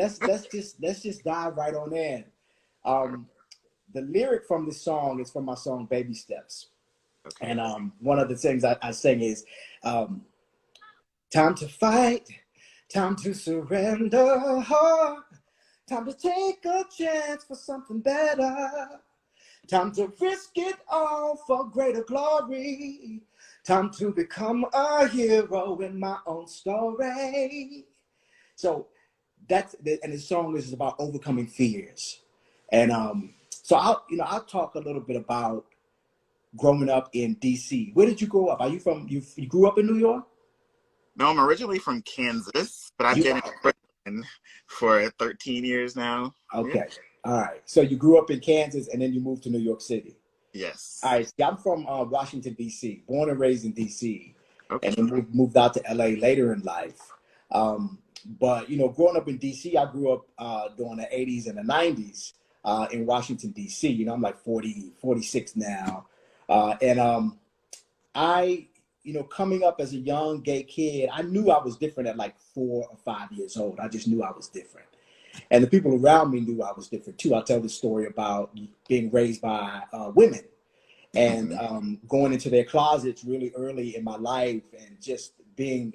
let's just dive right on in. Um, the lyric from this song is from my song Baby Steps. Okay. And one of the things I sing is time to fight, time to surrender, time to take a chance for something better, time to risk it all for greater glory, time to become a hero in my own story. So and the song is about overcoming fears. And so I'll talk a little bit about growing up in DC. Where did you grow up? Are you from, you grew up in New York? No, I'm originally from Kansas, but I've been in Brooklyn for 13 years now. Okay. Yeah. All right. So you grew up in Kansas and then you moved to New York City. Yes. All right. See, I'm from Washington, D.C., born and raised in D.C. Okay. And then moved out to L.A. later in life. But, growing up in D.C., I grew up during the 80s and the 90s in Washington, D.C. I'm like 46 now. I, coming up as a young gay kid, I knew I was different at like 4 or 5 years old. I just knew I was different. And the people around me knew I was different too. I'll tell the story about being raised by women and going into their closets really early in my life and just being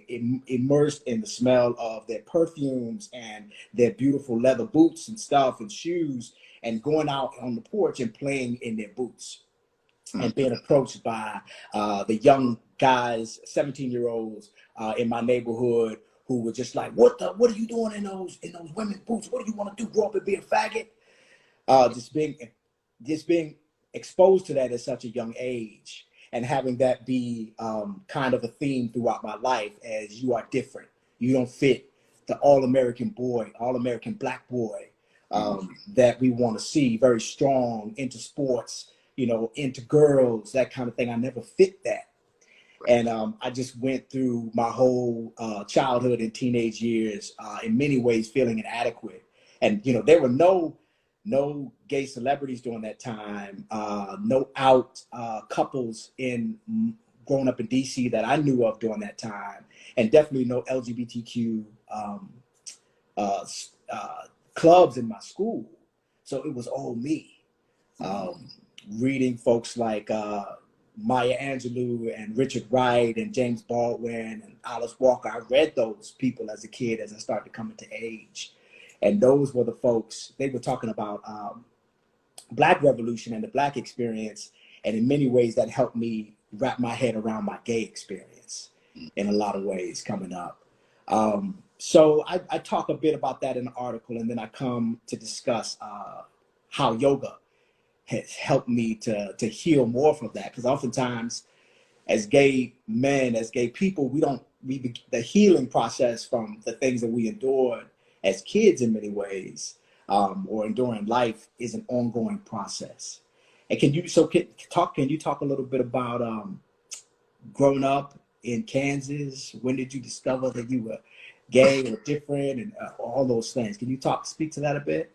immersed in the smell of their perfumes and their beautiful leather boots and stuff and shoes, and going out on the porch and playing in their boots. And being approached by the young guys, 17-year-olds in my neighborhood who were just like, what are you doing in those women's boots? What do you want to do? Grow up and be a faggot? Just being exposed to that at such a young age, and having that be kind of a theme throughout my life, as you are different. You don't fit the all-American boy, all-American black boy that we want to see, very strong, into sports, into girls, that kind of thing. I never fit that. And I just went through my whole childhood and teenage years in many ways feeling inadequate. And, there were no gay celebrities during that time, no out couples growing up in DC that I knew of during that time, and definitely no LGBTQ clubs in my school. So it was all me. Reading folks like Maya Angelou and Richard Wright and James Baldwin and Alice Walker. I read those people as a kid as I started to come into age. And those were the folks, they were talking about Black Revolution and the Black experience. And in many ways that helped me wrap my head around my gay experience in a lot of ways coming up. So I talk a bit about that in the article, and then I come to discuss how yoga has helped me to heal more from that. Because oftentimes as gay men, as gay people, the healing process from the things that we endured as kids in many ways, or enduring life, is an ongoing process. And can you talk a little bit about growing up in Kansas? When did you discover that you were gay or different, and all those things? Can you speak to that a bit?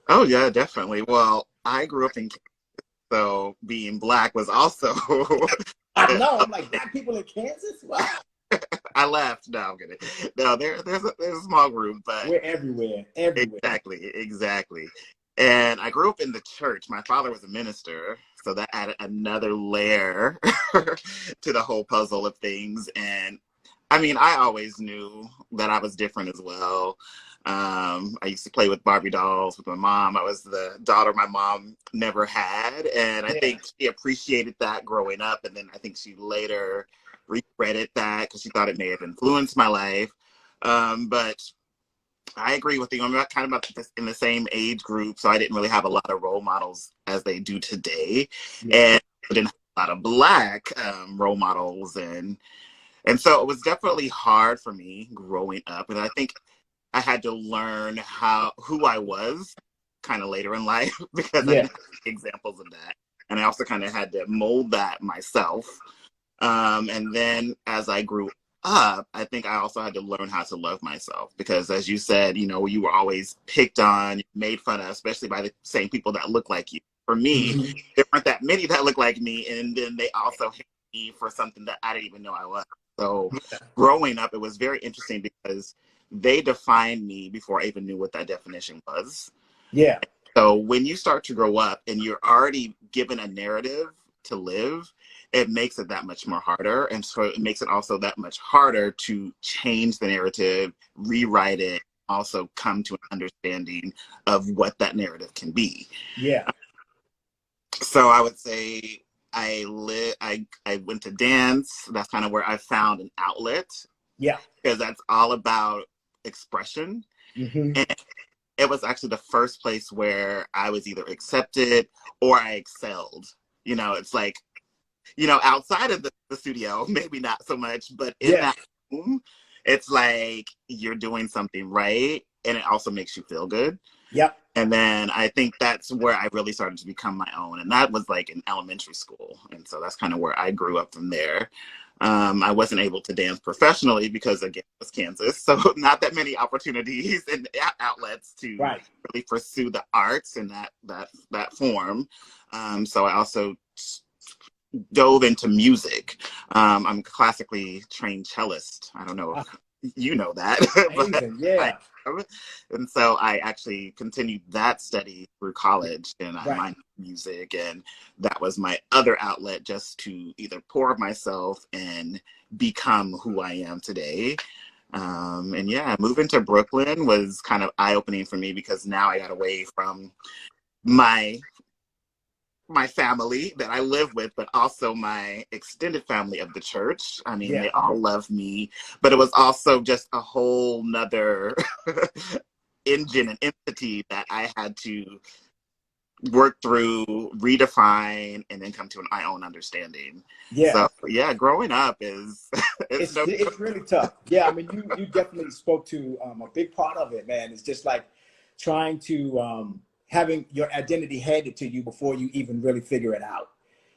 Oh yeah, definitely. Well, I grew up in Kansas, so being Black was also. I know. I'm like, Black people in Kansas? Wow. I left. No, I'm kidding. No, there's a small group, but we're everywhere. Exactly. And I grew up in the church. My father was a minister, so that added another layer to the whole puzzle of things. And I mean, I always knew that I was different as well. I used to play with Barbie dolls with my mom. I was the daughter my mom never had. And I think she appreciated that growing up. And then I think she later regretted that because she thought it may have influenced my life. But I agree with you. I'm kind of about in the same age group, so I didn't really have a lot of role models as they do today. And I didn't have a lot of Black role models. And so it was definitely hard for me growing up. And I think I had to learn who I was kind of later in life because I didn't have examples of that. And I also kind of had to mold that myself. And then as I grew up, I think I also had to learn how to love myself because, as you said, you were always picked on, made fun of, especially by the same people that look like you. For me, there weren't that many that look like me. And then they also hate me for something that I didn't even know I was. So growing up, it was very interesting because they defined me before I even knew what that definition was. Yeah. So when you start to grow up and you're already given a narrative to live, it makes it that much more harder. And so it makes it also that much harder to change the narrative, rewrite it, also come to an understanding of what that narrative can be. Yeah. So I would say I went to dance. That's kind of where I found an outlet. Yeah. Because that's all about expression. Mm-hmm. And it was actually the first place where I was either accepted or I excelled. You know, it's like, you know, outside of the studio, maybe not so much, but in that room, it's like you're doing something right. And it also makes you feel good. Yep. And then I think that's where I really started to become my own. And that was like in elementary school. And so that's kind of where I grew up from there. I wasn't able to dance professionally because, again, it was Kansas. So not that many opportunities and outlets to really pursue the arts in that form. So I also dove into music. I'm a classically trained cellist. I don't know if you know that. Amazing. Yeah. And so I actually continued that study through college, and I mined music, and that was my other outlet just to either pour myself and become who I am today. And yeah, moving to Brooklyn was kind of eye-opening for me because now I got away from my family that I live with, but also my extended family of the church. I mean, they all love me, but it was also just a whole nother engine and entity that I had to work through, redefine, and then come to my own understanding. Yeah. So yeah, growing up is it's really tough. Yeah, I mean, you definitely spoke to a big part of it, man. It's just like trying to having your identity handed to you before you even really figure it out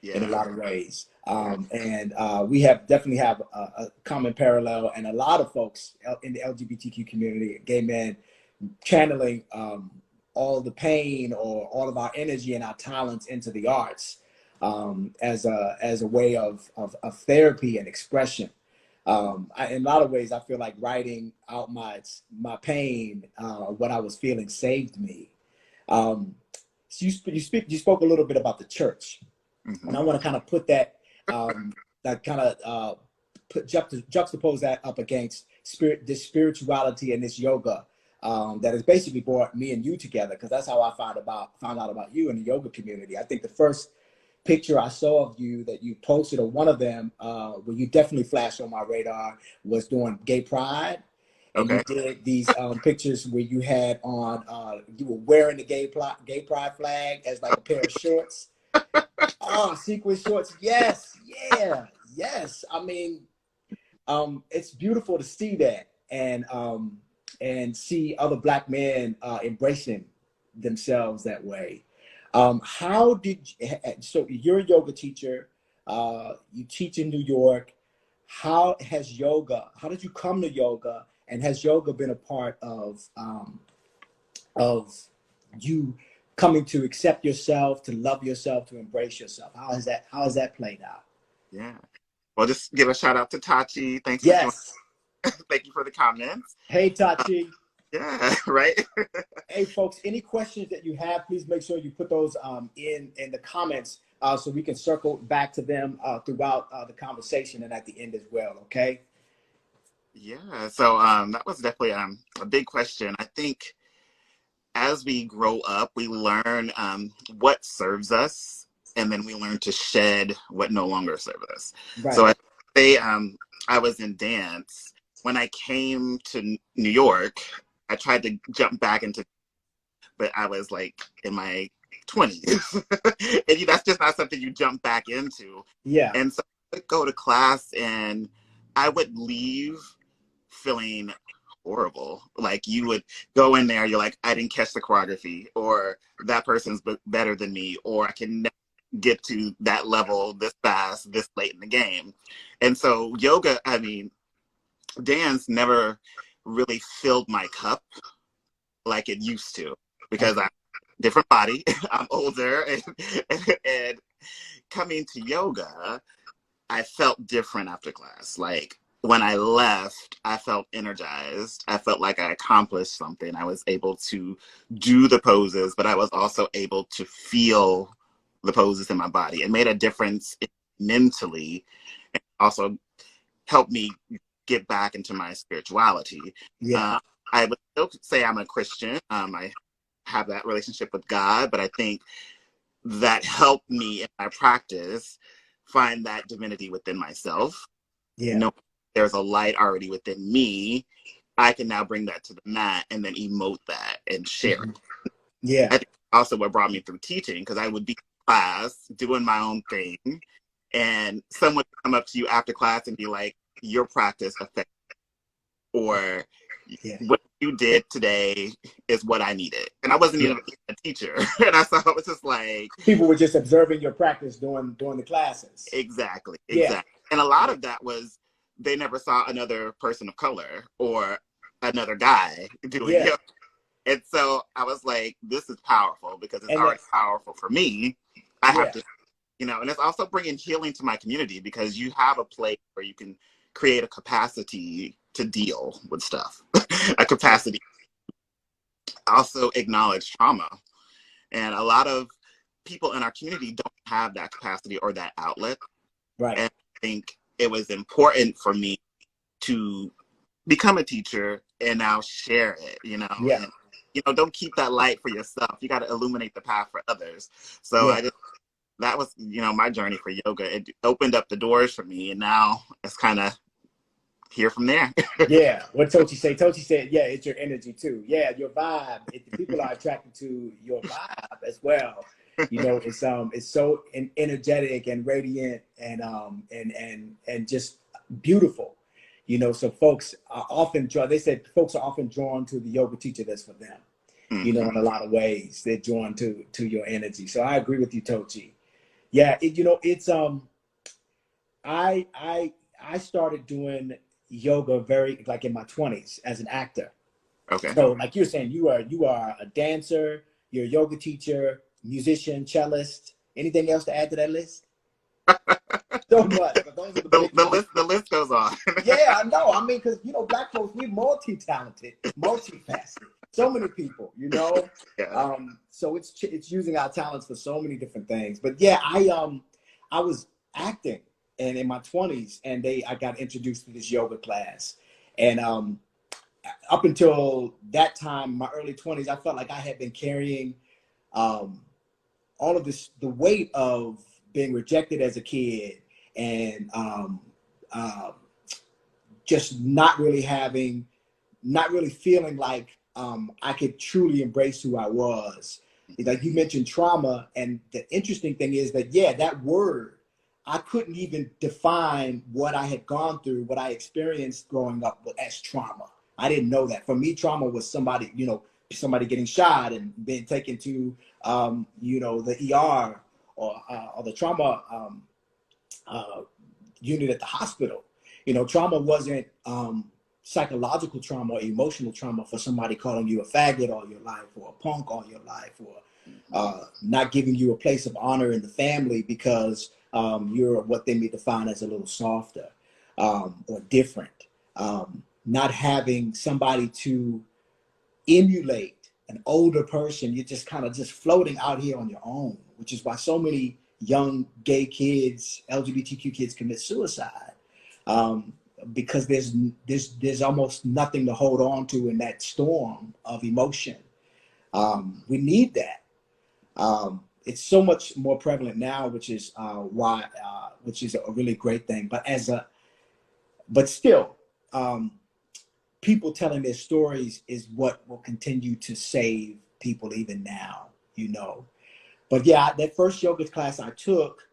in a lot of ways. And we definitely have a common parallel, and a lot of folks in the LGBTQ community, gay men, channeling all the pain or all of our energy and our talents into the arts as a way of therapy and expression. In a lot of ways, I feel like writing out my pain, what I was feeling, saved me. So you spoke a little bit about the church, and I want to kind of put that juxtapose that up against this spirituality and this yoga that has basically brought me and you together, because that's how I found out about you in the yoga community. I think the first picture I saw of you that you posted, or one of them, where you definitely flashed on my radar, was during Gay Pride. And you did these pictures where you had on, you were wearing the Gay Pride flag as like a pair of shorts. Sequin shorts. Yes. Yeah. Yes. I mean, it's beautiful to see that and see other Black men embracing themselves that way. So you're a yoga teacher, you teach in New York. How did you come to yoga? And has yoga been a part of you coming to accept yourself, to love yourself, to embrace yourself? How has that played out? Yeah. Well, just give a shout out to Tachi. Thanks for joining. Thank you for the comments. Hey, Tachi. Yeah, right. Hey, folks, any questions that you have, please make sure you put those in the comments so we can circle back to them throughout the conversation and at the end as well, okay? Yeah, so that was definitely a big question. I think as we grow up, we learn what serves us, and then we learn to shed what no longer serves us. Right. So I say I was in dance. When I came to New York, I tried to jump back into, but I was like in my 20s. And that's just not something you jump back into. Yeah. And so I would go to class and I would leave feeling horrible. Like you would go in there, you're like, I didn't catch the choreography, or that person's better than me, or I can never get to that level this fast, this late in the game. And so yoga, I mean, dance never really filled my cup like it used to, because I'm different body, I'm older, and coming to yoga, I felt different after class. Like when I left, I felt energized. I felt like I accomplished something. I was able to do the poses, but I was also able to feel the poses in my body. It made a difference mentally, and also helped me get back into my spirituality. Yeah. I would still say I'm a Christian. I have that relationship with God, but I think that helped me in my practice find that divinity within myself. Yeah. Know there's a light already within me. I can now bring that to the mat and then emote that and share it. Yeah. I think also what brought me through teaching, because I would be in class doing my own thing, and someone would come up to you after class and be like, your practice affected, or Yeah. what you did today is what I needed. And I wasn't even a teacher. And I saw it was just like, People were just observing your practice during the classes. exactly. Yeah. And a lot of that was they never saw another person of color or another guy doing Yeah. yoga. And so I was like, this is powerful because it's And already powerful for me. I have yeah. to, and it's also bringing healing to my community, because you have a place where you can create a capacity to deal with stuff, a capacity also acknowledge trauma. And a lot of people in our community don't have that capacity or that outlet. Right. And I think it was important for me to become a teacher and now share it, Yeah. and, don't keep that light for yourself. You got to illuminate the path for others. So Yeah. that was, my journey for yoga. It opened up the doors for me, and now it's kind of here from there. Yeah. What Tochi say? Tochi said, yeah, it's your energy too. Yeah, your vibe. People are attracted to your vibe as well. It's so energetic and radiant and just beautiful. So folks are often drawn. They said folks are often drawn to the yoga teacher that's for them. In a lot of ways, they're drawn to your energy. So I agree with you, Tochi. Yeah, it's I started doing yoga very like in my 20s as an actor. Okay. So like you're saying, you are a dancer, you're a yoga teacher, musician, cellist. Anything else to add to that list? So much, but those are the big ones. The list goes on. Yeah, I know. I mean, because Black folks, we're multi-talented, multifaceted. So many people, Yeah. So it's using our talents for so many different things. But yeah, I was acting and in my 20s, and I got introduced to this yoga class, and up until that time, my early 20s, I felt like I had been carrying all of the weight of being rejected as a kid, and just not really feeling like I could truly embrace who I was. Like you mentioned trauma, and the interesting thing is that, yeah, that word, I couldn't even define what I had gone through, what I experienced growing up as trauma. I didn't know that. For me, trauma was somebody getting shot and being taken to, the ER or the trauma unit at the hospital. Trauma wasn't psychological trauma or emotional trauma for somebody calling you a faggot all your life, or a punk all your life, or not giving you a place of honor in the family because you're what they may define as a little softer or different. Not having somebody to emulate an older person, you're just kind of just floating out here on your own, which is why so many young gay kids, LGBTQ kids commit suicide, because there's almost nothing to hold on to in that storm of emotion. We need that. It's so much more prevalent now, which is which is a really great thing. But still, people telling their stories is what will continue to save people even now, But yeah, that first yoga class I took,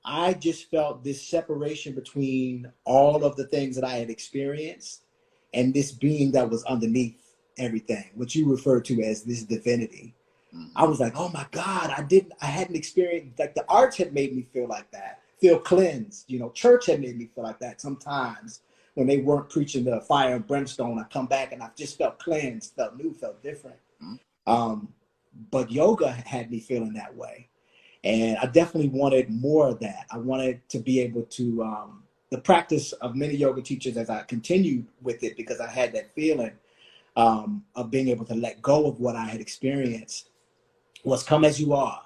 I just felt this separation between all of the things that I had experienced and this being that was underneath everything, which you refer to as this divinity. I was like, oh my God, I hadn't experienced, like the arts had made me feel like that, feel cleansed. Church had made me feel like that sometimes when they weren't preaching the fire and brimstone. I come back and I just felt cleansed, felt new, felt different. But yoga had me feeling that way. And I definitely wanted more of that. I wanted to be able to the practice of many yoga teachers as I continued with it, because I had that feeling of being able to let go of what I had experienced, was come as you are,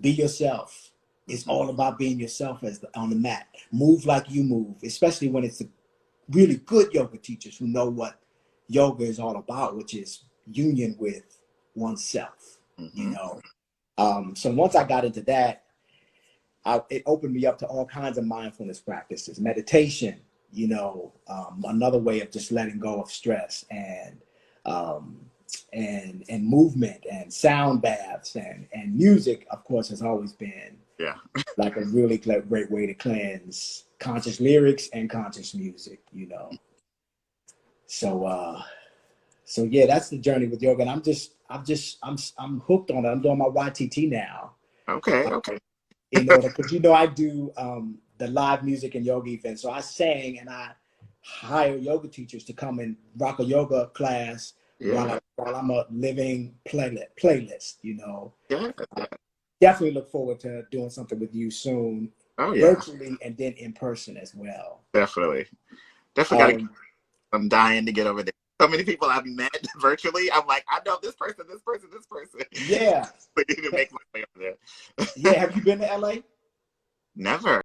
be yourself. It's all about being yourself on the mat. Move like you move, especially when it's the really good yoga teachers who know what yoga is all about, which is union with oneself, you know. So once I got into that, it opened me up to all kinds of mindfulness practices, meditation, you know, another way of just letting go of stress, and movement and sound baths, and music, of course, has always been like a really great way to cleanse conscious lyrics and conscious music, you know. So so yeah, that's the journey with yoga, and I'm hooked on it. I'm doing my YTT now. Okay. In order, because you know I do the live music and yoga events. So I sang, and I hire yoga teachers to come and rock a yoga class while I'm a living playlist. You know, definitely look forward to doing something with you soon, virtually and then in person as well. Definitely gotta. I'm dying to get over there. So many people I've met virtually. I'm like, I know this person. Yeah. We need to make my way over there. Yeah. Have you been to LA? Never.